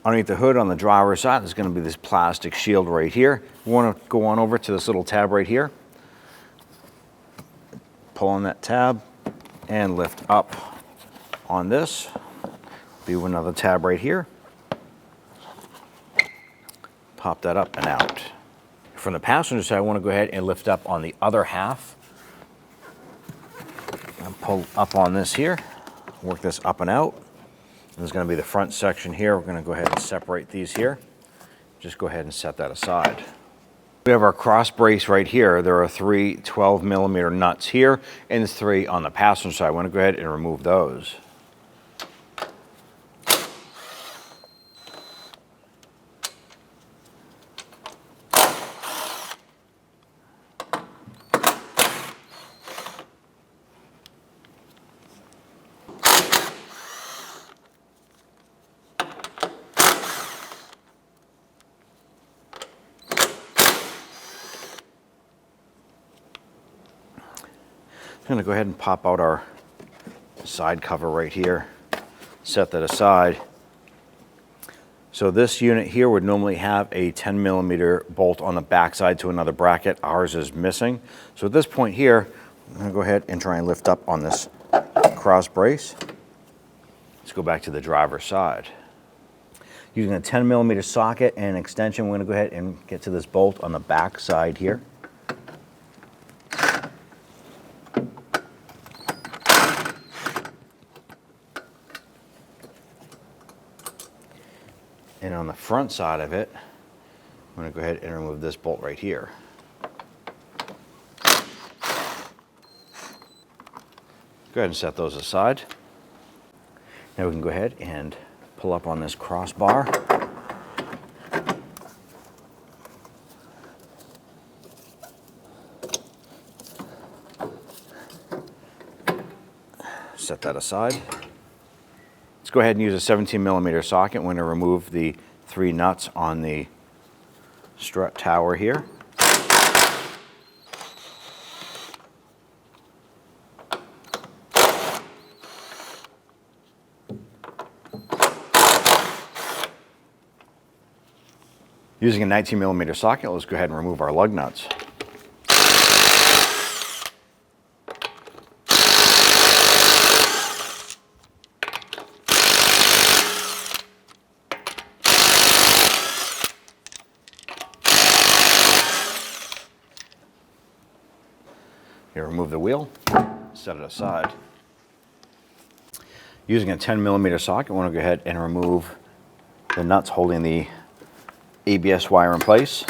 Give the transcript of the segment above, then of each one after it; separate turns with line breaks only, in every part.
Underneath the hood on the driver's side, there's going to be this plastic shield right here. We want to go on over to this little tab right here. Pull on that tab and lift up on this. Be another tab right here. Pop that up and out. From the passenger side, I want to go ahead and lift up on the other half. And pull up on this here. Work this up and out. There's going to be the front section here. We're going to go ahead and separate these here. Just go ahead and set that aside. We have our cross brace right here. There are 3 12mm nuts here and 3 on the passenger side. I want to go ahead and remove those. I'm going to go ahead and pop out our side cover right here, set that aside. So this unit here would normally have a 10mm bolt on the backside to another bracket. Ours is missing. So at this point here, I'm going to go ahead and try and lift up on this cross brace. Let's go back to the driver's side. Using a 10mm socket and extension, we're going to go ahead and get to this bolt on the back side here. And on the front side of it, I'm going to go ahead and remove this bolt right here. Go ahead and set those aside. Now we can go ahead and pull up on this crossbar. Set that aside. Let's go ahead and use a 17mm socket. We're going to remove the 3 nuts on the strut tower here. Using a 19mm socket, let's go ahead and remove our lug nuts. Here, remove the wheel, set it aside. Using a 10mm socket, I want to go ahead and remove the nuts holding the ABS wire in place.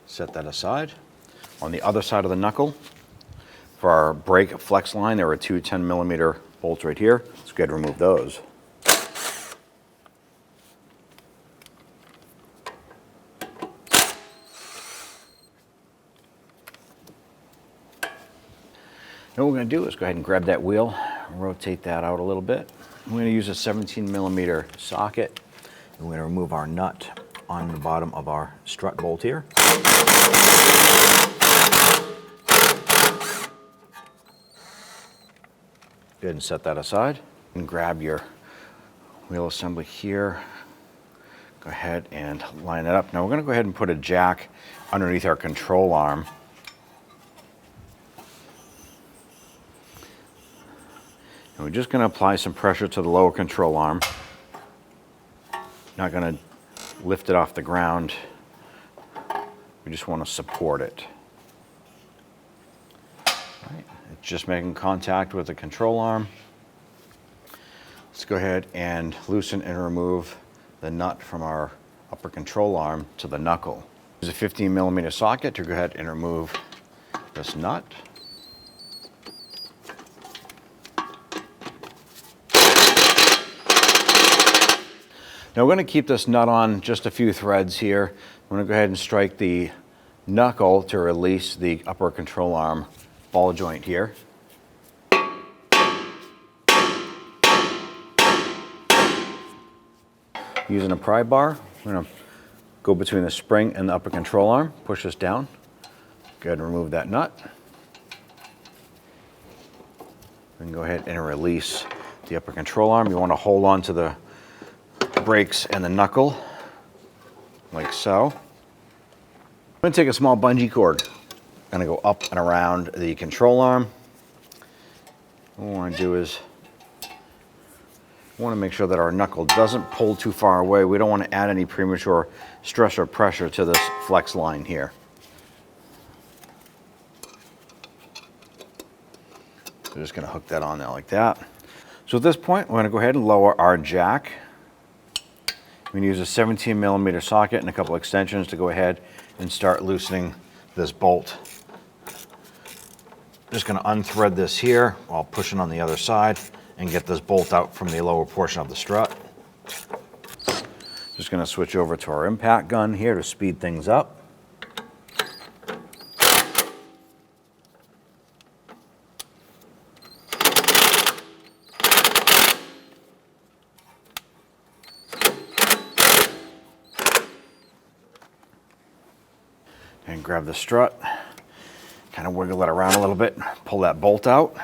Set that aside. On the other side of the knuckle, for our brake flex line, there are 2 10mm bolts right here. Let's go ahead and remove those. Now what we're going to do is go ahead and grab that wheel, rotate that out a little bit. I'm going to use a 17mm socket. And we're going to remove our nut on the bottom of our strut bolt here. Go ahead and set that aside. And grab your wheel assembly here. Go ahead and line it up. Now we're going to go ahead and put a jack underneath our control arm. And we're just going to apply some pressure to the lower control arm. Not going to lift it off the ground. We just want to support it. Right. It's just making contact with the control arm. Let's go ahead and loosen and remove the nut from our upper control arm to the knuckle. Use a 15mm socket to go ahead and remove this nut. Now we're going to keep this nut on just a few threads here. I'm going to go ahead and strike the knuckle to release the upper control arm ball joint here. Using a pry bar, we're going to go between the spring and the upper control arm, push this down. Go ahead and remove that nut. And go ahead and release the upper control arm. You want to hold on to the brakes and the knuckle, like so. I'm going to take a small bungee cord. I'm going to go up and around the control arm. What we want to do is we want to make sure that our knuckle doesn't pull too far away. We don't want to add any premature stress or pressure to this flex line here. So just going to hook that on there like that. So at this point, we're going to go ahead and lower our jack. We can use a 17mm socket and a couple extensions to go ahead and start loosening this bolt. Just going to unthread this here while pushing on the other side and get this bolt out from the lower portion of the strut. Just going to switch over to our impact gun here to speed things up. And grab the strut, kind of wiggle it around a little bit, pull that bolt out.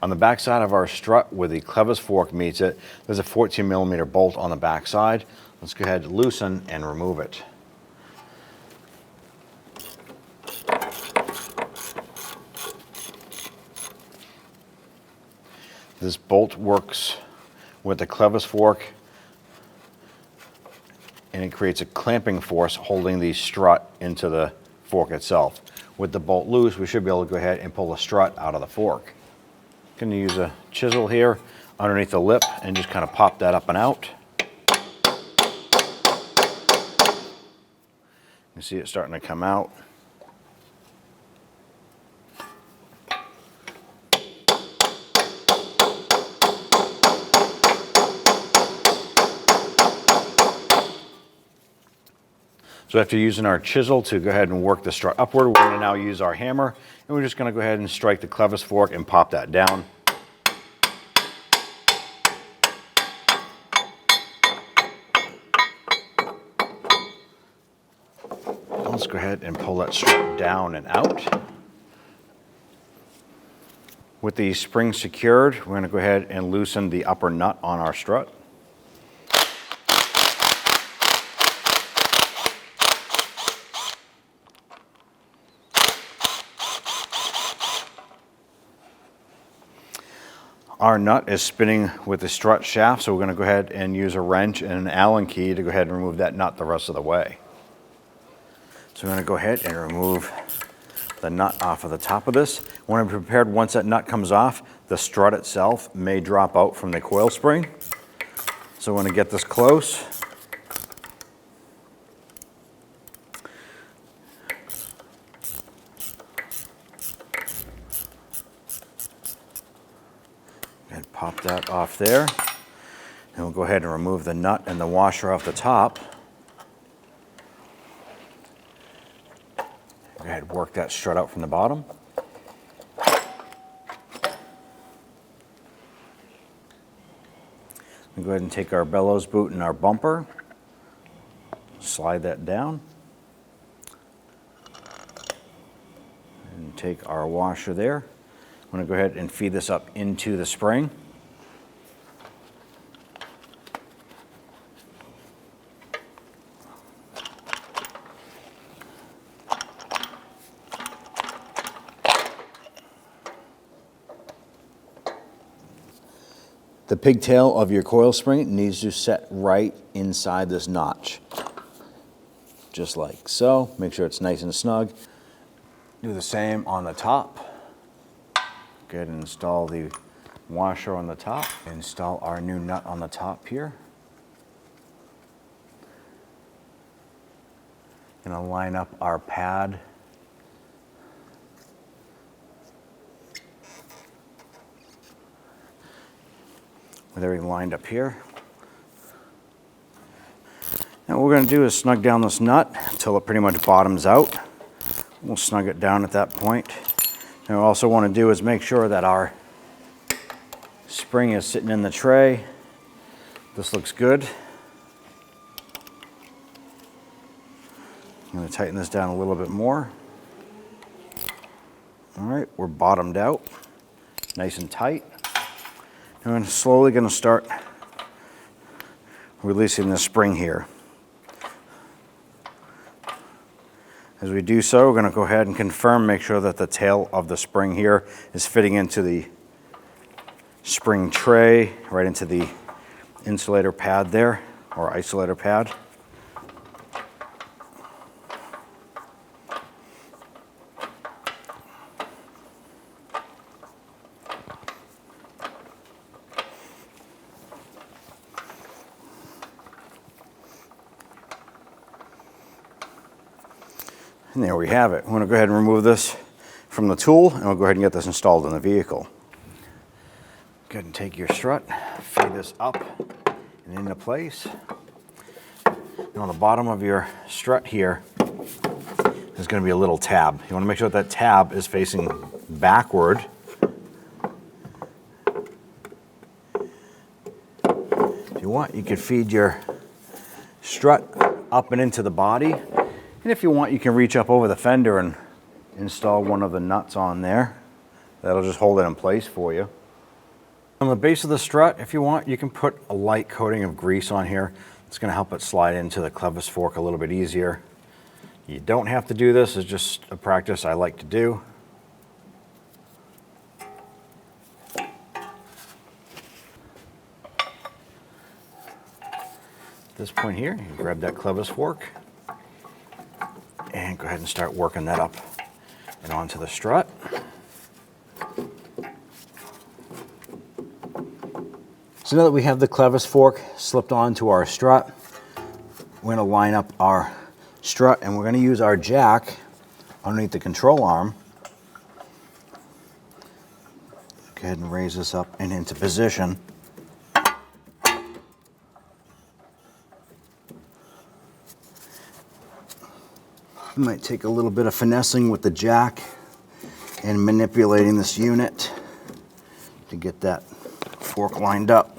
On the back side of our strut where the clevis fork meets it, there's a 14mm bolt on the back side. Let's go ahead and loosen and remove it. This bolt works with the clevis fork and it creates a clamping force holding the strut into the fork itself. With the bolt loose, we should be able to go ahead and pull the strut out of the fork. Going to use a chisel here underneath the lip and just kind of pop that up and out. You see it starting to come out. So after using our chisel to go ahead and work the strut upward, we're going to now use our hammer, and we're just going to go ahead and strike the clevis fork and pop that down. Let's go ahead and pull that strut down and out. With the spring secured, we're going to go ahead and loosen the upper nut on our strut. Our nut is spinning with the strut shaft, so we're going to go ahead and use a wrench and an Allen key to go ahead and remove that nut the rest of the way. So we're going to go ahead and remove the nut off of the top of this. When I'm prepared, once that nut comes off, the strut itself may drop out from the coil spring. So we're going to get this close. And pop that off there. And we'll go ahead and remove the nut and the washer off the top. Go ahead and work that strut out from the bottom. We'll go ahead and take our bellows boot and our bumper, slide that down, and take our washer there. I'm going to go ahead and feed this up into the spring. The pigtail of your coil spring needs to set right inside this notch, just like so. Make sure it's nice and snug. Do the same on the top. Go ahead and install the washer on the top. Install our new nut on the top here. Gonna line up our pad. With everything lined up here. Now what we're going to do is snug down this nut until it pretty much bottoms out. We'll snug it down at that point. And what we also want to do is make sure that our spring is sitting in the tray This looks good. I'm going to tighten this down a little bit more. All right, we're bottomed out, nice and tight. And I'm slowly going to start releasing the spring here. As we do so, we're going to go ahead and confirm, make sure that the tail of the spring here is fitting into the spring tray, right into the insulator pad there, or isolator pad. And there we have it. I'm going to go ahead and remove this from the tool, and we'll go ahead and get this installed in the vehicle. Go ahead and take your strut, feed this up and into place. And on the bottom of your strut here, there's going to be a little tab. You want to make sure that tab is facing backward. If you want, you could feed your strut up and into the body. And if you want, you can reach up over the fender and install one of the nuts on there. That'll just hold it in place for you. On the base of the strut, if you want, you can put a light coating of grease on here. It's going to help it slide into the clevis fork a little bit easier. You don't have to do this. It's just a practice I like to do. At this point here, you can grab that clevis fork and go ahead and start working that up and onto the strut. So now that we have the clevis fork slipped onto our strut, we're going to line up our strut and we're going to use our jack underneath the control arm. Go ahead and raise this up and into position. It might take a little bit of finessing with the jack and manipulating this unit to get that fork lined up.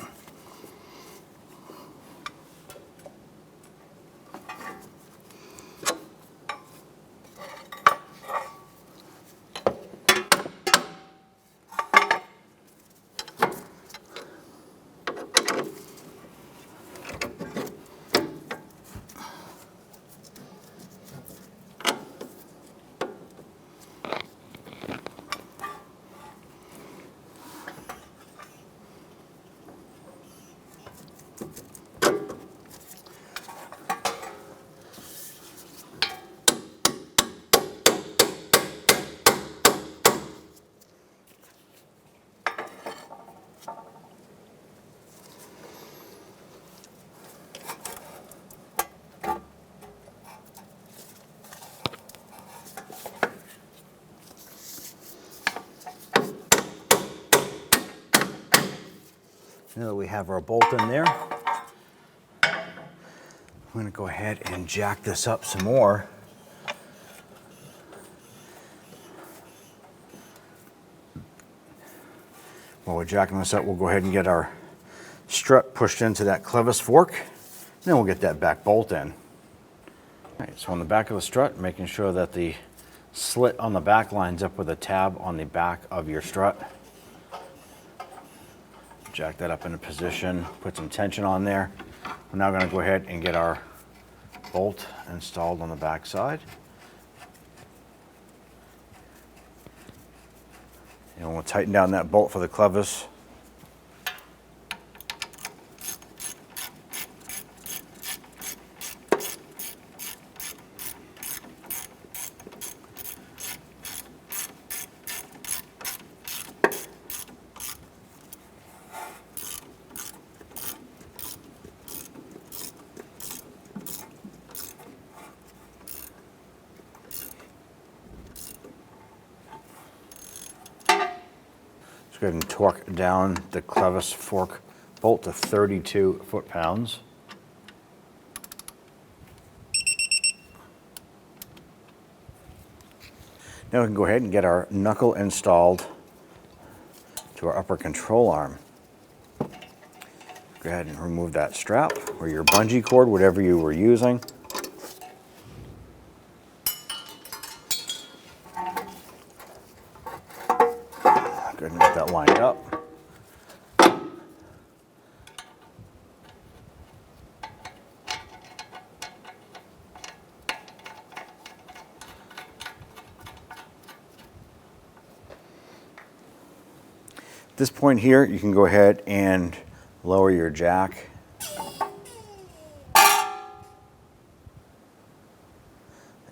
Now that we have our bolt in there, I'm going to go ahead and jack this up some more. While we're jacking this up, we'll go ahead and get our strut pushed into that clevis fork, and then we'll get that back bolt in. All right, so on the back of the strut, making sure that the slit on the back lines up with a tab on the back of your strut. Jack that up into position, put some tension on there. We're now going to go ahead and get our bolt installed on the back side. And we'll tighten down that bolt for the clevis. Go ahead and torque down the clevis fork bolt to 32 foot-pounds. Now we can go ahead and get our knuckle installed to our upper control arm. Go ahead and remove that strap or your bungee cord, whatever you were using. Go ahead and get that lined up. At this point here, you can go ahead and lower your jack.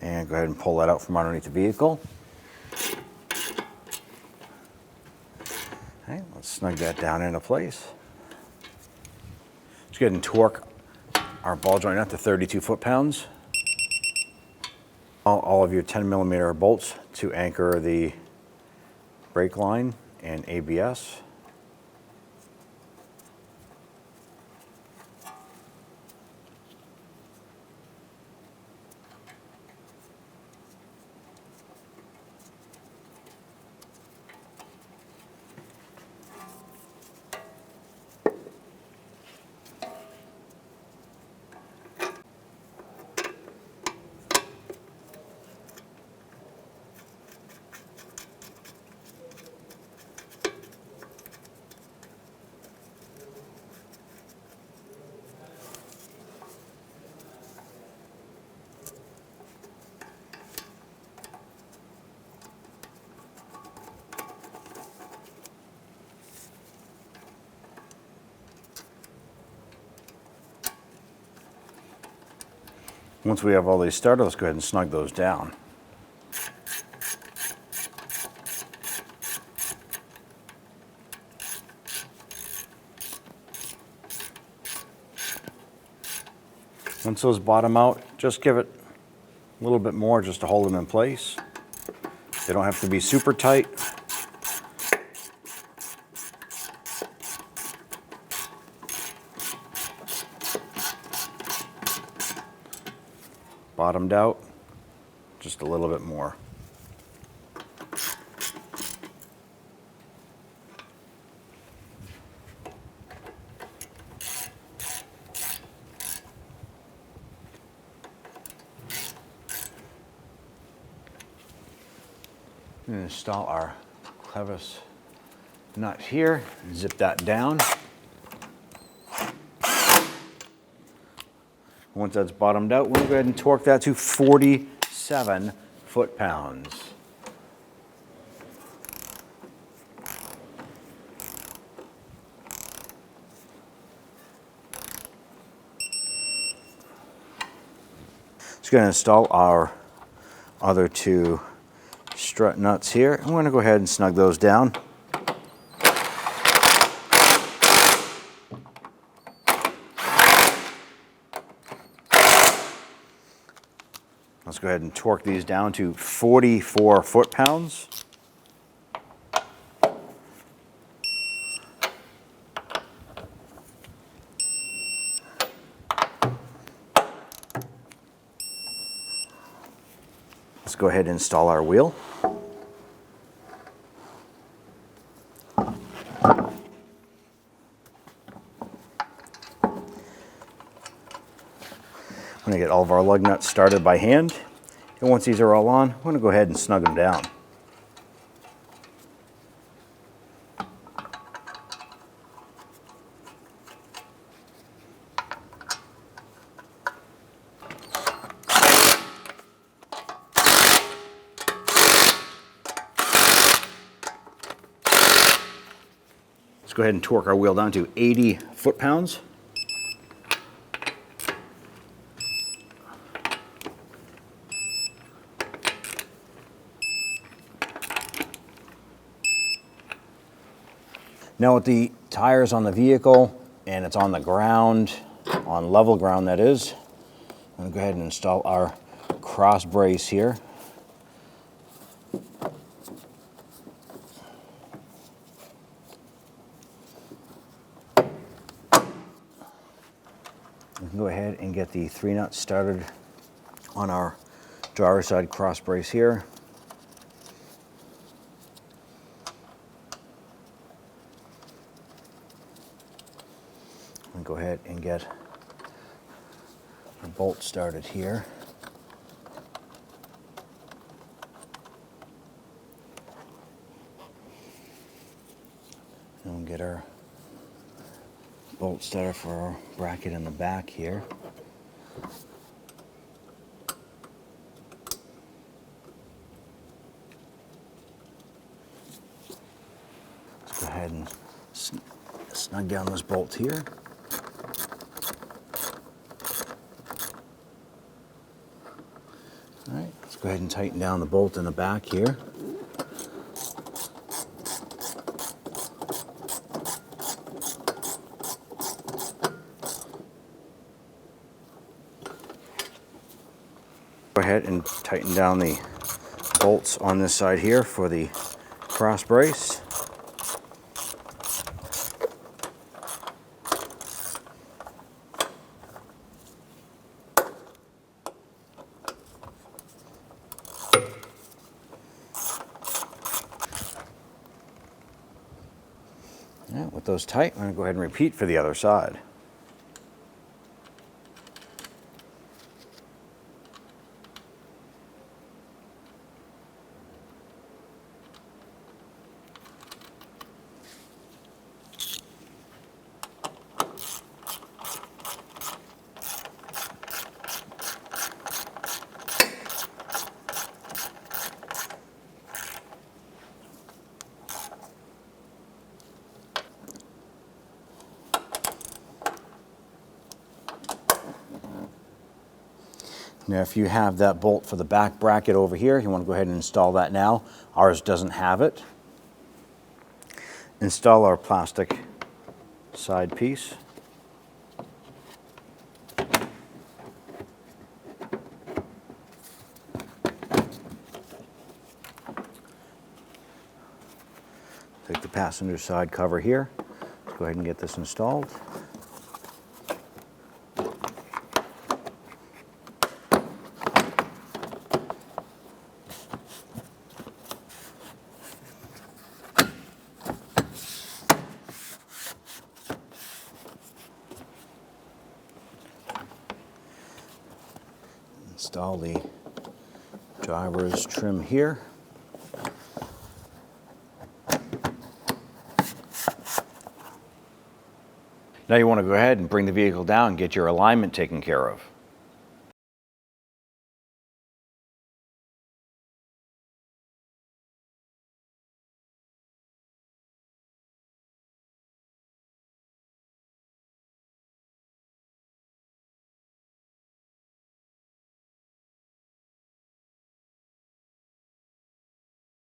And go ahead and pull that out from underneath the vehicle. Okay, let's snug that down into place. Let's go ahead and torque our ball joint nut to 32 foot-pounds. All of your 10mm bolts to anchor the brake line and ABS. Once we have all these started, let's go ahead and snug those down. Once those bottom out, just give it a little bit more just to hold them in place. They don't have to be super tight. Bottomed out, just a little bit more. I'm going to install our clevis nut here, zip that down. Once that's bottomed out, we'll go ahead and torque that to 47 foot-pounds. Just going to install our other two strut nuts here. I'm going to go ahead and snug those down. Let's go ahead and torque these down to 44 foot-pounds. Let's go ahead and install our wheel. I'm going to get all of our lug nuts started by hand. And once these are all on, I'm going to go ahead and snug them down. Let's go ahead and torque our wheel down to 80 foot-pounds. Now with the tires on the vehicle and it's on the ground, on level ground that is, I'm going to go ahead and install our cross brace here. We can go ahead and get the 3 nuts started on our driver's side cross brace here. go ahead and get the bolt started here. And we'll get our bolt started for our bracket in the back here. Let's go ahead and snug down this bolt here. All right, let's go ahead and tighten down the bolt in the back here. Go ahead and tighten down the bolts on this side here for the cross brace. Yeah, with those tight, I'm going to go ahead and repeat for the other side. Now, if you have that bolt for the back bracket over here, you want to go ahead and install that now. Ours doesn't have it. Install our plastic side piece. Take the passenger side cover here. Let's go ahead and get this installed. Install the driver's trim here. Now you want to go ahead and bring the vehicle down and get your alignment taken care of.